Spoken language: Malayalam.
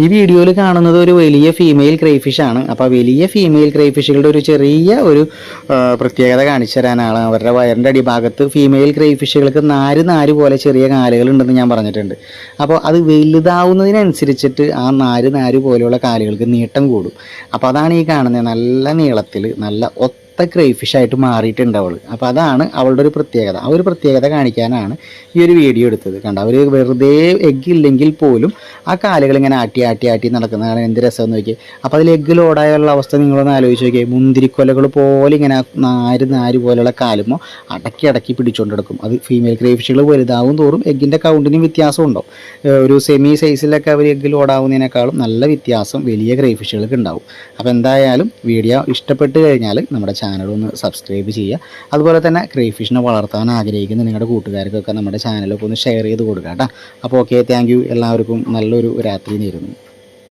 ഈ വീഡിയോയിൽ കാണുന്നത് ഒരു വലിയ ഫീമെയിൽ ക്രൈഫിഷ് ആണ്. അപ്പോൾ വലിയ ഫീമെയിൽ ക്രൈഫിഷുകളുടെ ഒരു ചെറിയ ഒരു പ്രത്യേകത കാണിച്ചു തരാനാണ്. അവരുടെ വയറിൻ്റെ അടിഭാഗത്ത് ഫീമെയിൽ ക്രൈഫിഷുകൾക്ക് നാര് പോലെ ചെറിയ കാലുകളുണ്ടെന്ന് ഞാൻ പറഞ്ഞിട്ടുണ്ട്. അപ്പോൾ അത് വലുതാവുന്നതിനനുസരിച്ചിട്ട് ആ നാര് പോലെയുള്ള കാലുകൾക്ക് നീട്ടം കൂടും. അപ്പോൾ അതാണ് ഈ കാണുന്നത്, നല്ല നീളത്തിൽ നല്ല ക്രൈഫിഷ് ആയിട്ട് മാറിയിട്ടുണ്ട് അവൾ. അപ്പോൾ അതാണ് അവളുടെ ഒരു പ്രത്യേകത. ആ ഒരു പ്രത്യേകത കാണിക്കാനാണ് ഈ ഒരു വീഡിയോ എടുത്തത്. കണ്ട, അവർ വെറുതെ എഗ്ഗ് ഇല്ലെങ്കിൽ പോലും ആ കാലുകൾ ഇങ്ങനെ ആട്ടി നടക്കുന്നതാണ് എന്ത് രസമെന്ന് നോക്കിയേ. അപ്പോൾ അതിൽ എഗ്ഗ് ലോഡായുള്ള അവസ്ഥ നിങ്ങളൊന്ന് ആലോചിച്ച് നോക്കിയേ. മുന്തിരിക്കൊലകൾ പോലെ ഇങ്ങനെ നാര് പോലെയുള്ള കാലുമോ അടക്കി പിടിച്ചുകൊണ്ട് കിടക്കും. അത് ഫീമെയിൽ ക്രൈഫിഷുകൾ വലുതാവും തോറും എഗ്ഗിൻ്റെ കൗണ്ടിനും വ്യത്യാസം ഉണ്ടാവും. ഒരു സെമി സൈസിലൊക്കെ അവർ എഗ്ഗ് ലോഡാവുന്നതിനേക്കാളും നല്ല വ്യത്യാസം വലിയ ക്രൈഫിഷുകൾക്ക് ഉണ്ടാവും. അപ്പോൾ എന്തായാലും വീഡിയോ ഇഷ്ടപ്പെട്ട് കഴിഞ്ഞാൽ നമ്മുടെ ചാനൽ ഒന്ന് സബ്സ്ക്രൈബ് ചെയ്യുക. അതുപോലെ തന്നെ ക്രൈഫിഷിനെ വളർത്താൻ ആഗ്രഹിക്കുന്ന നിങ്ങളുടെ കൂട്ടുകാർക്കൊക്കെ നമ്മുടെ ചാനലൊക്കെ ഒന്ന് ഷെയർ ചെയ്ത് കൊടുക്കുക കേട്ടോ. അപ്പോൾ ഓക്കെ, താങ്ക് യു. എല്ലാവർക്കും നല്ലൊരു രാത്രി നേരുന്നു.